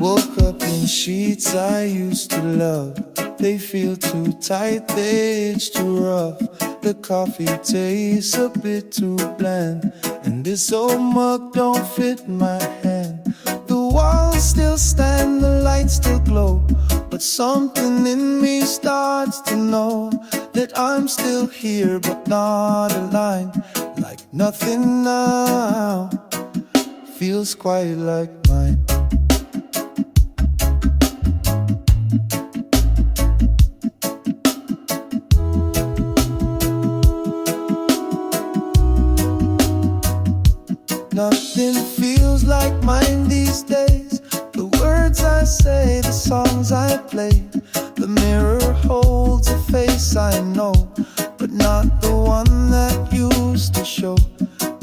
Woke up in sheets I used to love. They feel too tight, they itch too rough. The coffee tastes a bit too bland, and this old mug don't fit my hand. The walls still stand, the lights still glow, but something in me starts to know that I'm still here but not aligned. Like nothing now feels quite like mine. Nothing feels like mine these days. The words I say, the songs I play. The mirror holds a face I know, but not the one that used to show.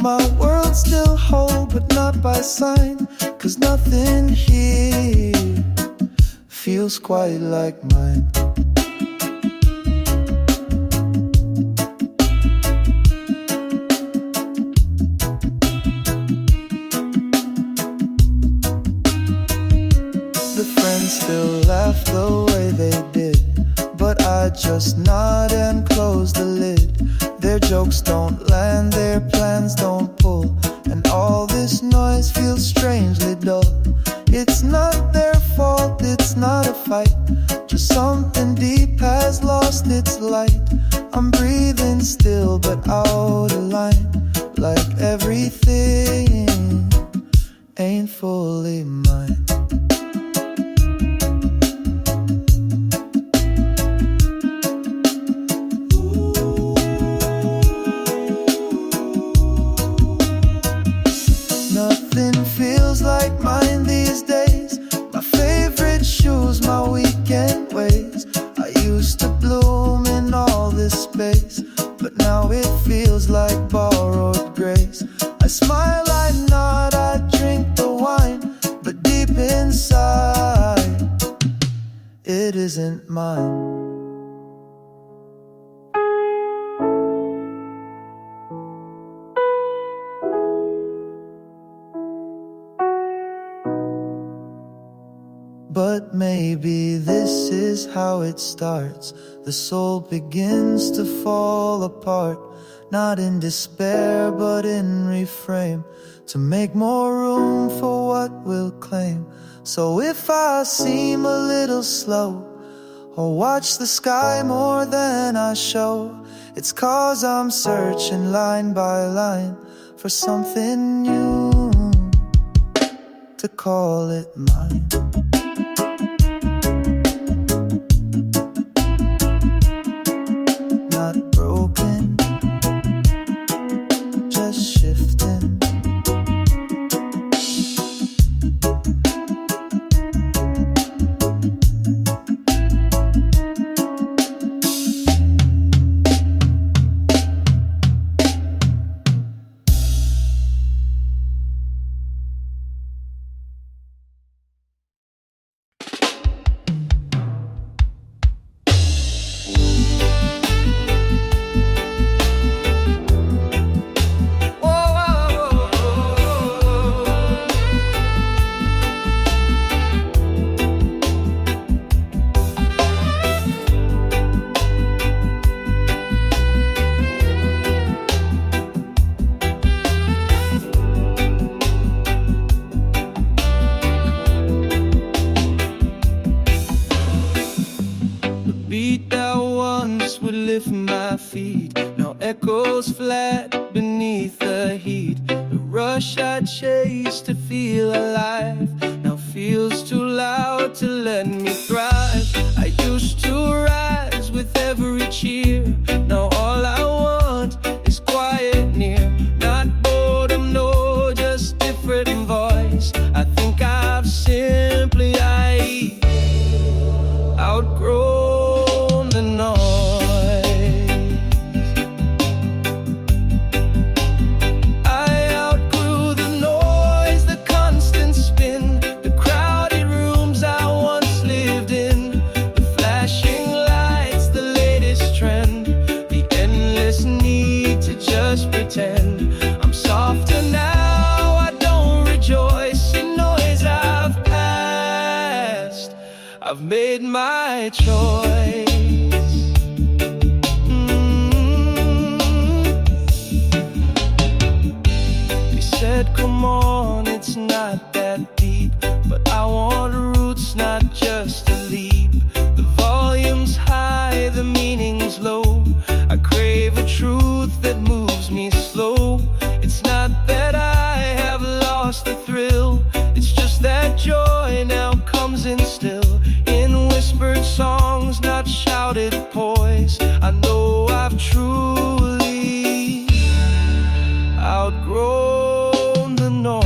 My world's still whole, but not by sign, 'cause nothing here feels quite like mine. The friends still laugh the way they did, but I just nod and close the lid. Their jokes don't land, their plans don't pull, and all this noise feels strangely dull. It's not their fault, it's not a fight, just something deep has lost its light. I'm breathing still but out of line, like everything ain't fully mine. Nothing feels like mine these days. My favorite shoes, my weekend ways. I used to bloom in all this space, but now it feels like borrowed grace. I smile, I nod, I drink the wine, but deep inside, it isn't mine. But maybe this is how it starts. The soul begins to fall apart, not in despair but in reframe, to make more room for what we'll claim. So if I seem a little slow, or watch the sky more than I show, it's 'cause I'm searching line by line for something new to call it mine. I've made my choice. He said, come on, it's not that deep, but I want roots, not just a leap. The volume's high, the meaning's low. I crave a truth that moves me slow. It's not that I have lost the thrill, it's just that joy now comes in still, in whispered songs, not shouted poise. I know I've truly outgrown the noise.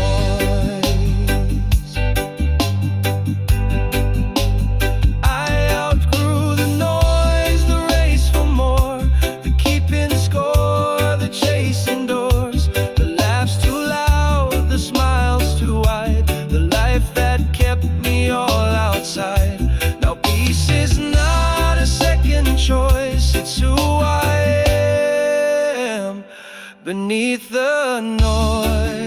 I outgrew the noise, the race for more, the keeping score, the chasing doors, the laughs too loud, the smiles too wide, the life that kept me all outside. Now peace is not a second choice, it's who I am beneath the noise.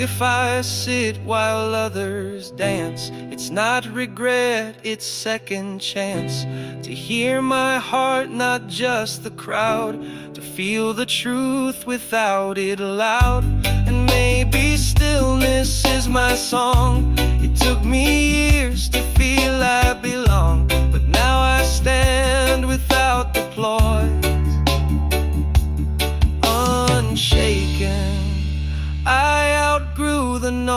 If I sit while others dance, it's not regret, it's second chance to hear my heart, not just the crowd, to feel the truth without it loud. And maybe stillness is my song. It took me years to feel I belong, but now I stand without the ploy, unshaken. I outgrew the noise.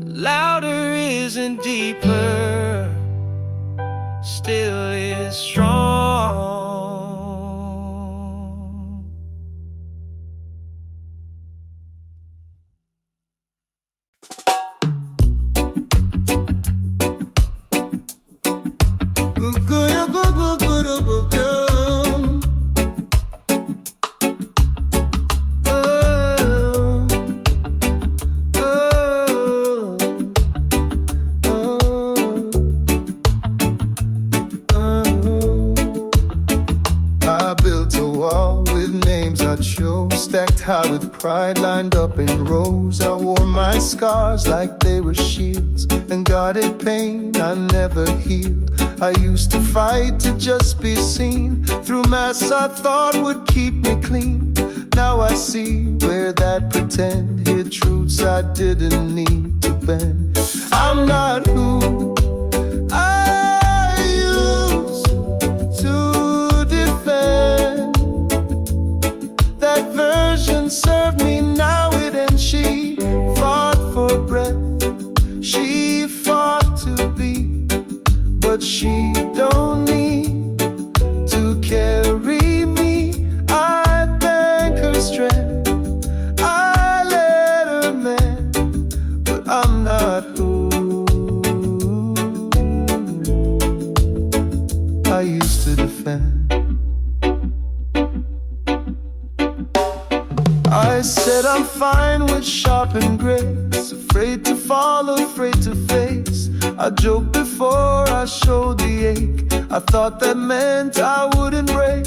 Louder isn't deeper, still is strong. Stacked high with pride, lined up in rows. I wore my scars like they were shields, and guarded pain I never healed. I used to fight to just be seen, through masks I thought would keep me clean. Now I see where that pretend hid truths I didn't need to bend. I'm not who I used to defend. That version served me, now it ends. She fought for breath, she fought to be, but she don't need to carry me. I thank her strength, I let her mend, but I'm not who I used to defend. I said I'm fine with sharpened grace, afraid to fall, afraid to face. I joked before I showed the ache, I thought that meant I wouldn't break.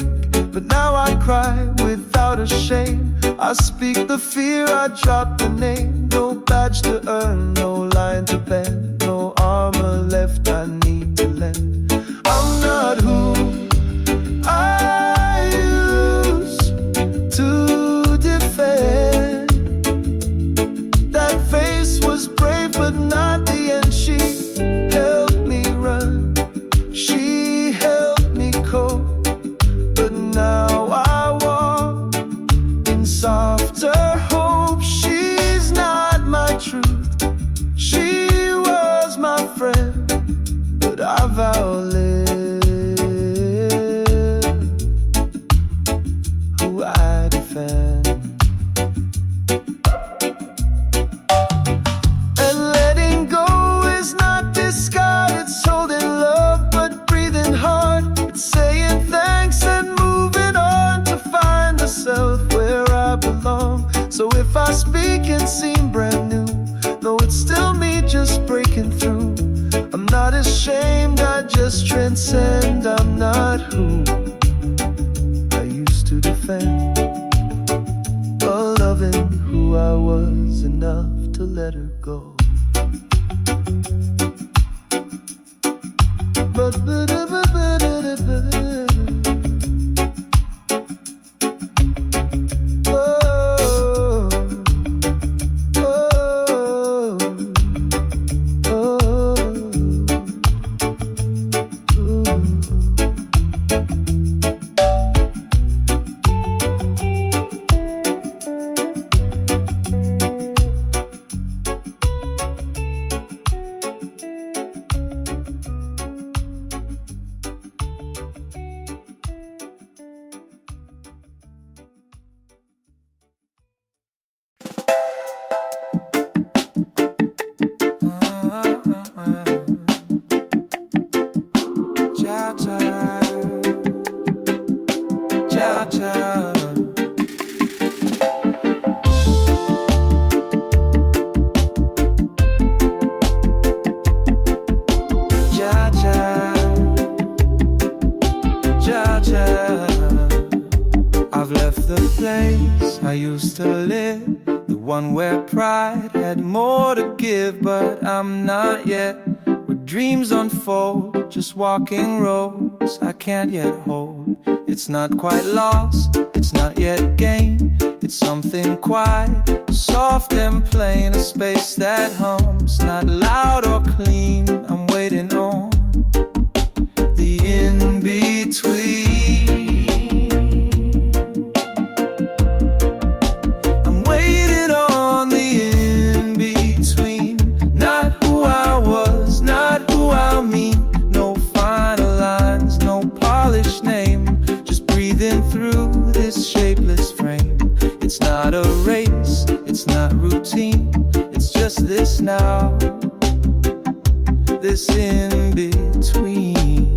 But now I cry without a shame, I speak the fear, I drop the name. No badge to earn, no line to pen, no armor left I need to lend. I'm not who I used to defend. That face was brave, but not the end. She helped me run, she helped me cope, but now I walk in softer hope. She's not my truth, she was my friend, but I've outlived If I speak and seem brand new, though it's still me just breaking through. I'm not ashamed, I just transcend. I'm not who I used to defend, but loving who I was enough to let her go. I've left the place I used to live, the one where pride had more to give, but I'm not yet. Where dreams unfold, just walking roads I can't yet hold. It's not quite lost, it's not yet gained. It's something quiet, soft and plain, a space that hums, not loud or clean. I'm waiting on the in-between. It's not a race, it's not routine, it's just this now, this in between.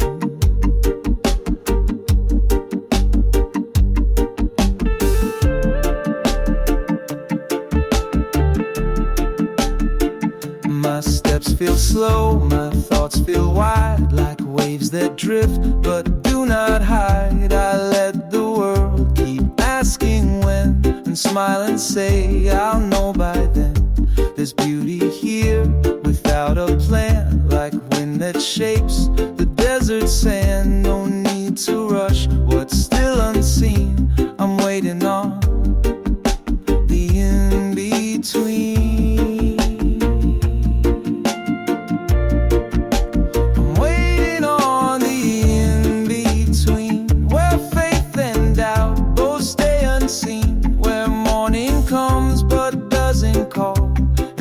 My steps feel slow, my thoughts feel wide, like waves that drift but do not hide. I let the world keep asking when, and smile and say I'll know by then. There's beauty here without a plan, like wind that shapes the desert sand. No need to rush what's still unseen. I'm waiting on the in-between.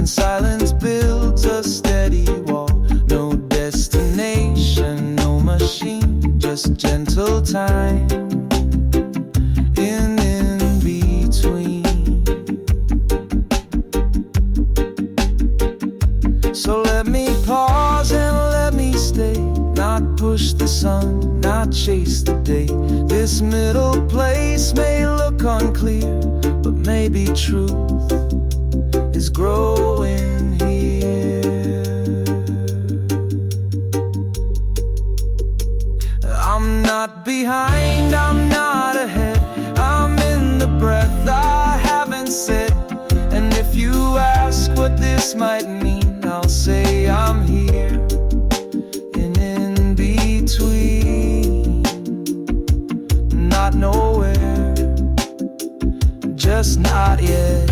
Silence builds a steady wall. No destination, no machine, just gentle time in between. So let me pause and let me stay, not push the sun, not chase the day. This middle place may look unclear, but maybe truth is growing here. I'm not behind, I'm not ahead, I'm in the breath I haven't said. And if you ask what this might mean, I'll say I'm here in between. Not nowhere, just not yet.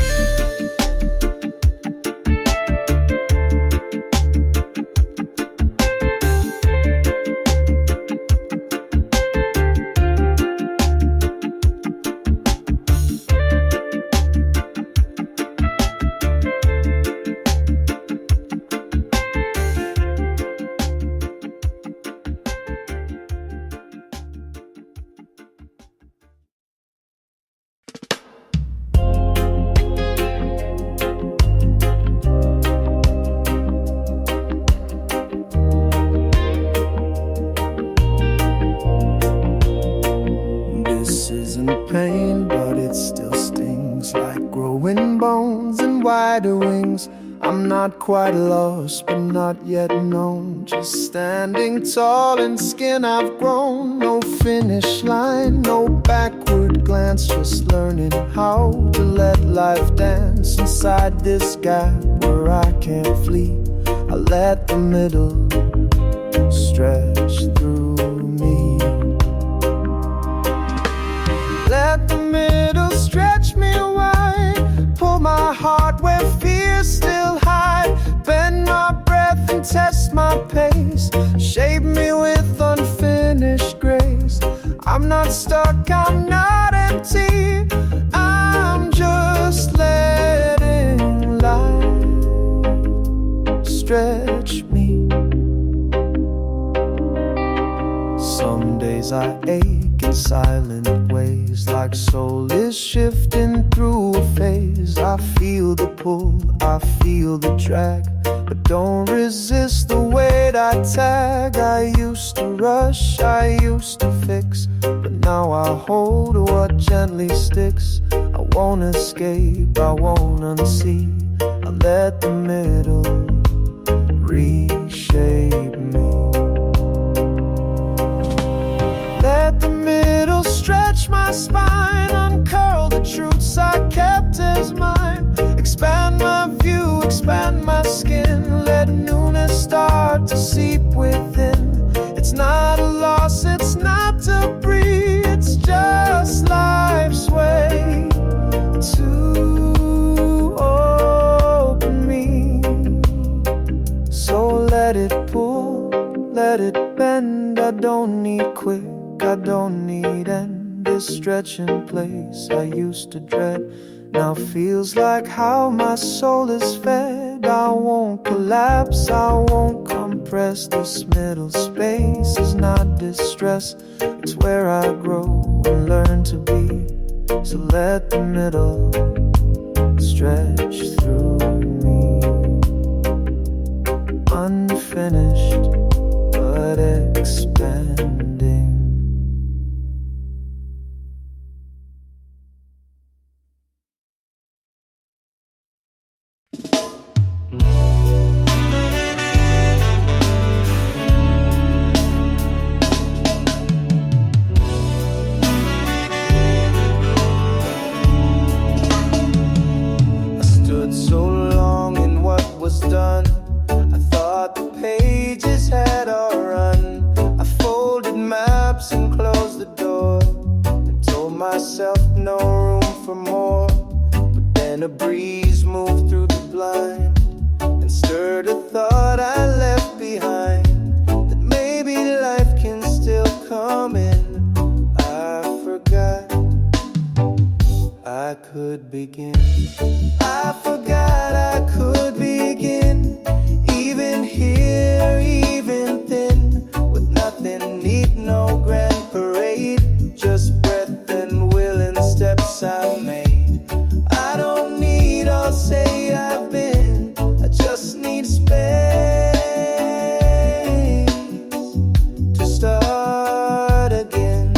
Pain, but it still stings like growing bones and wider wings. I'm not quite lost, but not yet known. Just standing tall in skin I've grown. No finish line, no backward glance. Just learning how to let life dance inside this gap where I can't flee. I let the middle stretch through me. Let the middle stretch me wide. Pull my heart where fears still hide. Bend my breath and test my pace. Shape me with unfinished grace. I'm not stuck, I'm not empty. I'm just letting life stretch me. Some days I ache in silent ways, like soul is shifting through a phase. I feel the pull, I feel the drag, but don't resist the weight I tag. I used to rush, I used to fix, but now I hold what gently sticks. I won't escape, I won't unsee. I let the middle reshape me. Let the middle stretch my spine, uncurl the truths I kept as mine. Expand my view, expand my skin. Let newness start to seep within. It's not a loss, it's not debris. It's just life's way to open me. So let it pull, let it bend. I don't need quick, I don't need end. This stretching place I used to dread now feels like how my soul is fed. I won't collapse, I won't compress. This middle space is not distress. It's where I grow and learn to be. So let the middle stretch through me. Unfinished but expanding. So long in what was done, I thought the pages had all run. I folded maps and closed the door and told myself no room for more. But then a breeze moved through the blind and stirred a thought I left behind, that maybe life can still come in. I forgot I could begin. I forgot I could begin. Even here, even thin, with nothing neat, no grand parade, just breath and will and steps I made. I don't need all say I've been, I just need space to start again.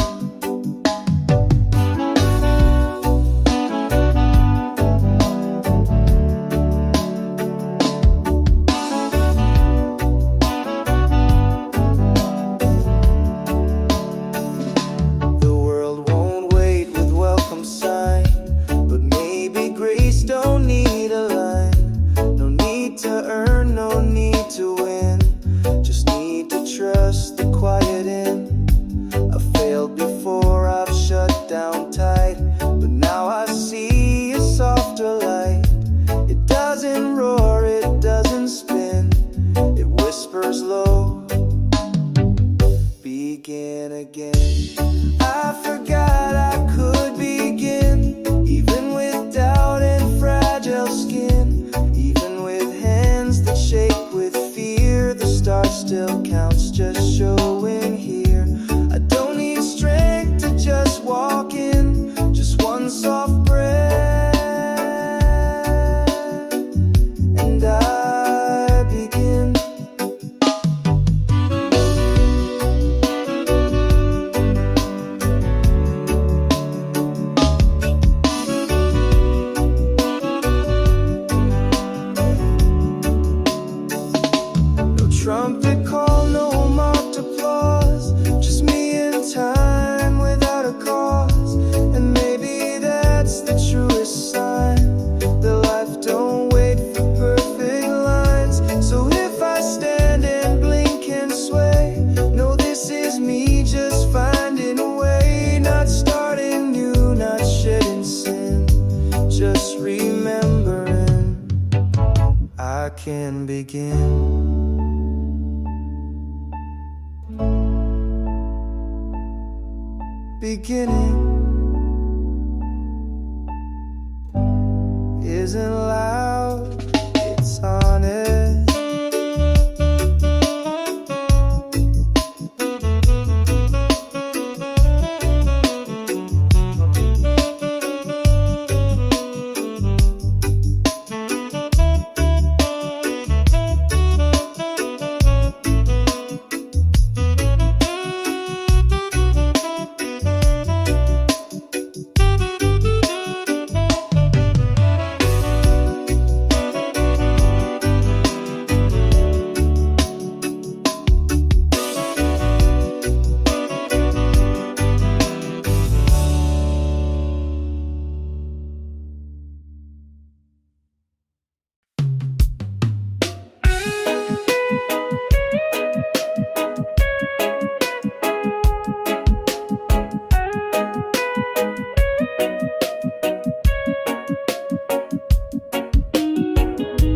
can begin. Beginning isn't loud, it's honest.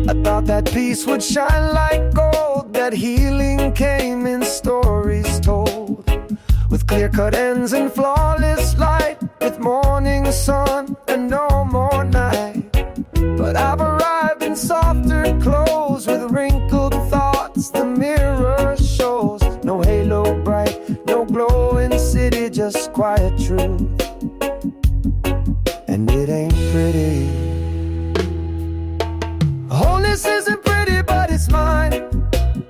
I thought that peace would shine like gold, that healing came in stories told, with clear-cut ends and flawless light, with morning sun and no more night. But I've arrived in softer clothes, with wrinkled thoughts the mirror shows. No halo bright, no glowing city, just quiet truth, and it ain't pretty. Wholeness isn't pretty, but it's mine.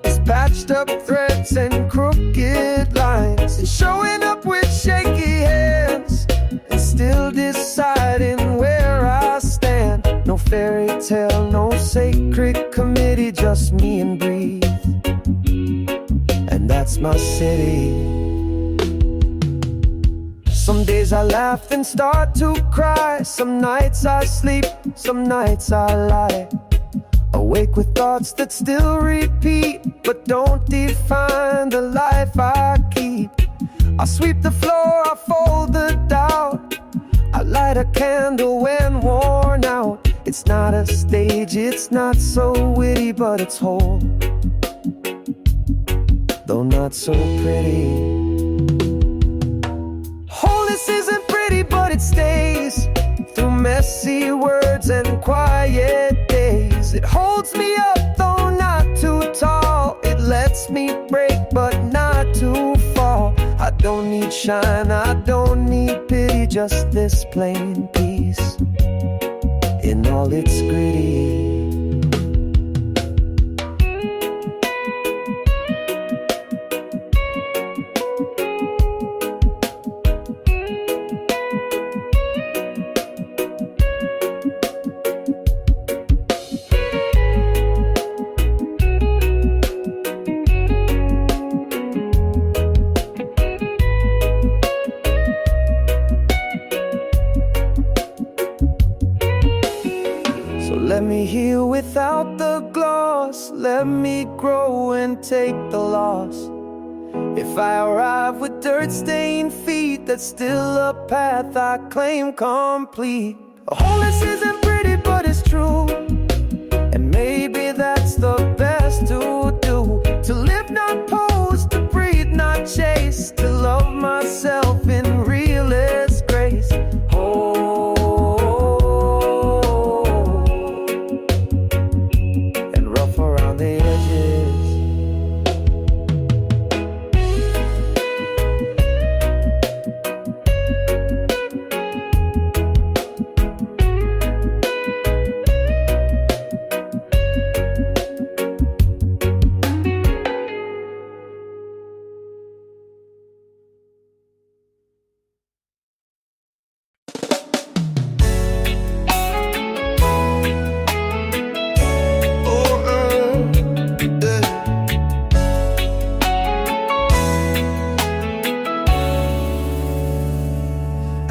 It's patched up threads and crooked lines, and showing up with shaky hands, and still deciding where I stand. No fairy tale, no sacred committee, just me and breathe, and that's my city. Some days I laugh and start to cry. Some nights I sleep, some nights I lie, awake with thoughts that still repeat, but don't define the life I keep. I sweep the floor, I fold the doubt, I light a candle when worn out. It's not a stage, it's not so witty, but it's whole, though not so pretty. Wholeness isn't pretty, but it stays through messy words and quiet days. It holds me up, though not too tall. It lets me break, but not to fall. I don't need shine, I don't need pity, just this plain peace in all its gritty. Let me heal without the gloss, let me grow and take the loss. If I arrive with dirt-stained feet, that's still a path I claim complete. Wholeness isn't pretty, but it's true, and maybe that's the best to do. To live not pose, to breathe not chase, to love myself in realest grace.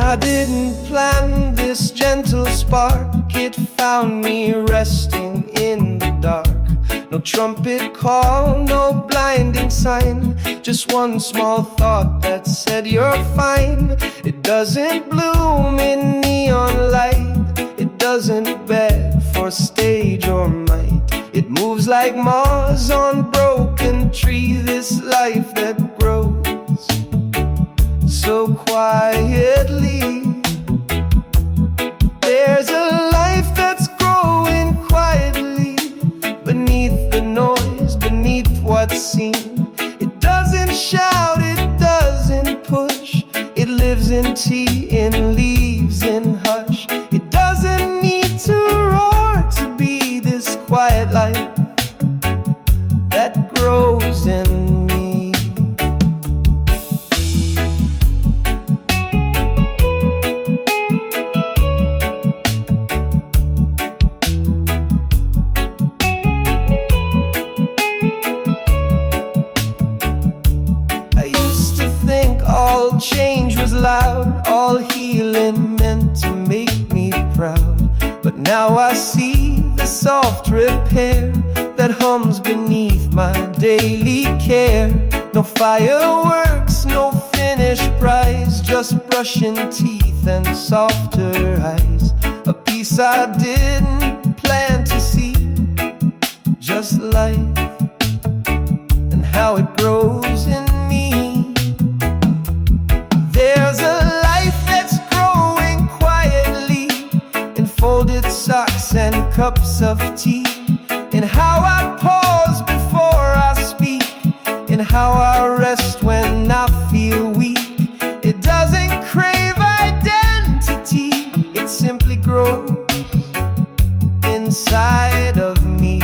I didn't plan this gentle spark, it found me resting in the dark. No trumpet call, no blinding sign, just one small thought that said you're fine. It doesn't bloom in neon light, it doesn't beg for stage or might. It moves like Mars on broken tree, this life that grows so quietly. There's a life that's growing quietly beneath the noise, beneath what's seen. It doesn't shout, it doesn't push. It lives in tea, in leaves, in hush. It doesn't need to roar to be this quiet light that grows in me. I used to think all change was loud, all healing meant to make me proud. But now I see the soft repair that hums beneath my daily care. No fireworks, no finished prize, just brushing teeth and softer eyes. A piece I didn't plan to see, just life and how it grows in me. There's a life that's growing quietly in folded socks and cups of tea, in how I pause before I speak, in how I rest when I feel weak. It doesn't crave identity, it simply grows inside of me.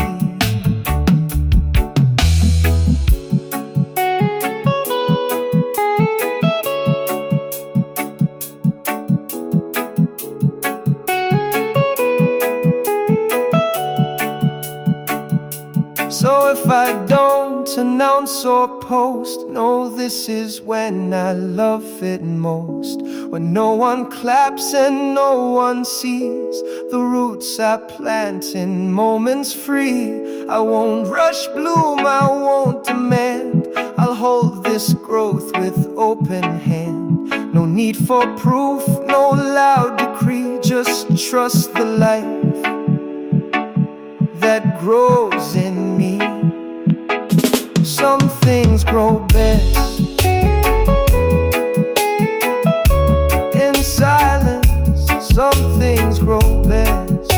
So if I don't announce or post, know this is when I love it most. When no one claps and no one sees the roots I plant in moments free. I won't rush bloom, I won't demand. I'll hold this growth with open hand. No need for proof, no loud decree, just trust the life that grows in me. Some things grow best in silence, some things grow best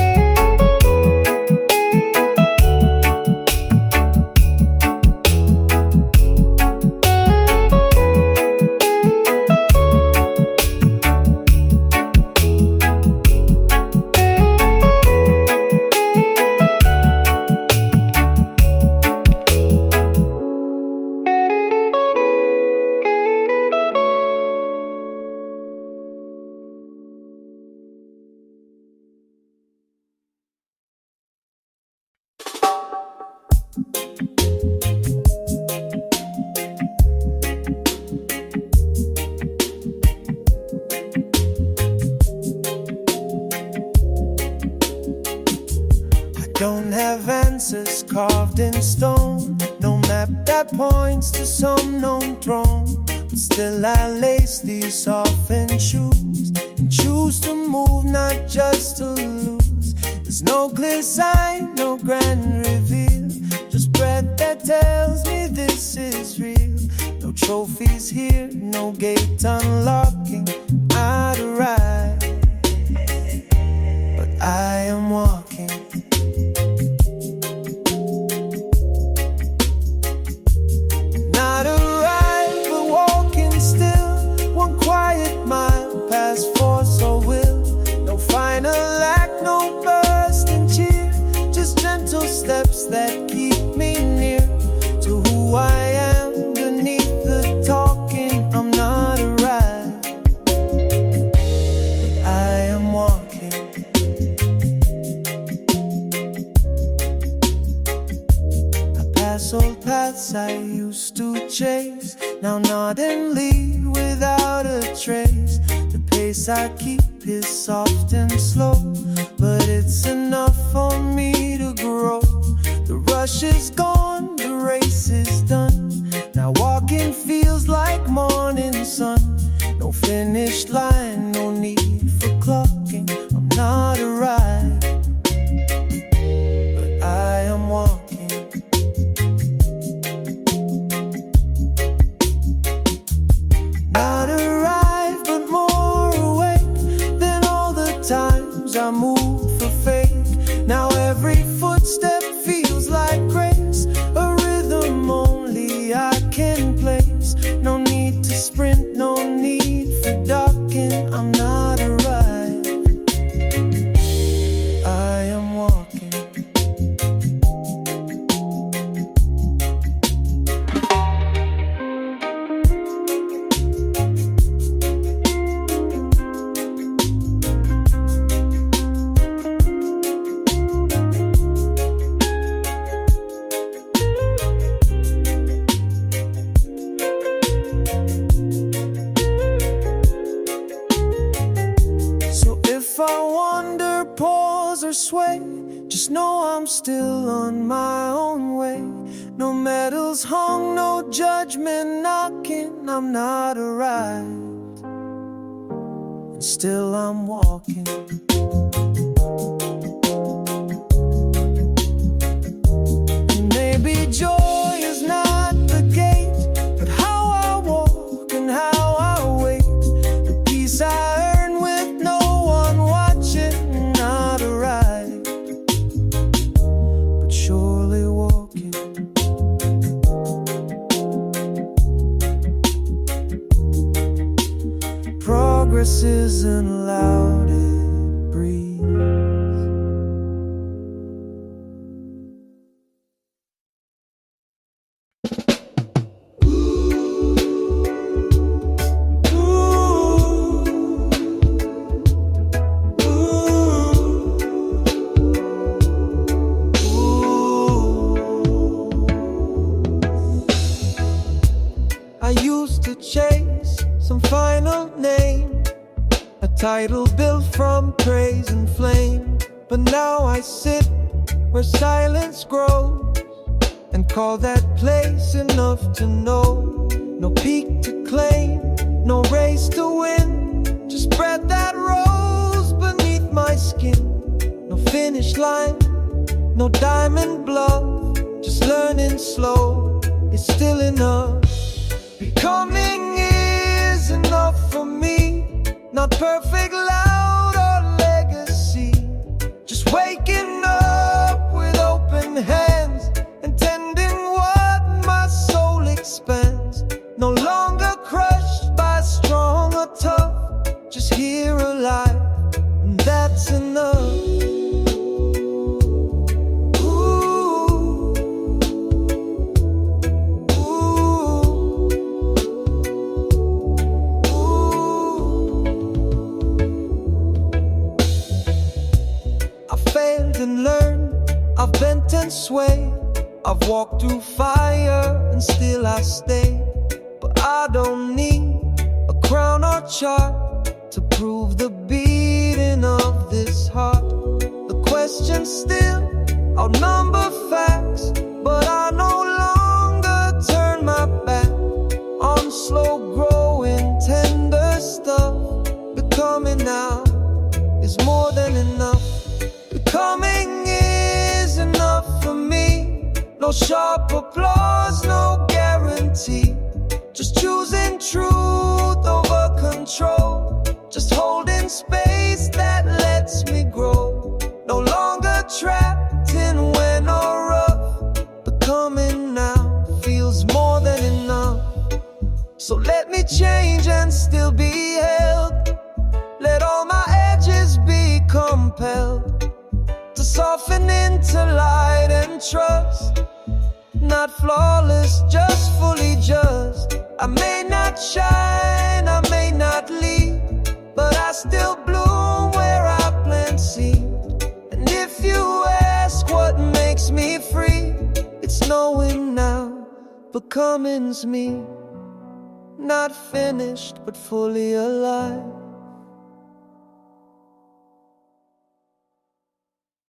Don't have answers carved in stone, no map that points to some known throne. But still I lace these softened shoes and choose to move, not just to lose. There's no clear sign, no grand reveal, just breath that tells me this is real. No trophies here, no gate unlocking, I'd arrive, but I am walking. Steps that keep me near to who I am beneath the talking. I'm not arrived, but I am walking. I pass old paths I used to chase, now nod and lead without a trace. The pace I keep is soft and slow, but it's enough for me to grow. The rush is gone, the race is done. Now walking feels like morning sun. No finish line, no need for clocking. I'm not arrived, but I am walking. I move for faith. Now every footstep feels like grace, a rhythm only I can place. No need to sprint, no need for docking. I'm not arrived, I am walking. If I wander, pause, or sway, just know I'm still on my own way. No medals hung, no judgment knocking. I'm not arrived, and still I'm walking. And maybe joy is not the gate, but how I walk and how I wait. The peace I earn with no one watching, not arrived, but surely walking. Progress isn't loud, it breathes. I used to chase some final name, a title built from praise and flame. But now I sit where silence grows and call that place enough to know. No peak to claim, no race to win, just bread that rolls beneath my skin. No finish line, no diamond bluff, just learning slow, it's still enough. Becoming is enough for me, not perfect, loud, or legacy. Just waking up with open hands and tending what my soul expands. No longer crushed by strong or tough, just here alive, and that's enough. And learn, I've bent and swayed, I've walked through fire and still I stay. But I don't need a crown or chart to prove the beating of this heart. The question still outnumber facts, but I no longer turn my back on slow growing tender stuff. Becoming now is more than enough. Becoming is enough for me. No sharp applause, no guarantee. Just choosing truth over control. Just holding space that lets me grow. No longer trapped in when or rough. Becoming now feels more than enough. So let me change and still be held. Let all my edges be compelled to soften into light and trust. Not flawless, just fully just. I may not shine, I may not lead, but I still bloom where I plant seed. And if you ask what makes me free, it's knowing now becoming's me. Not finished, but fully alive.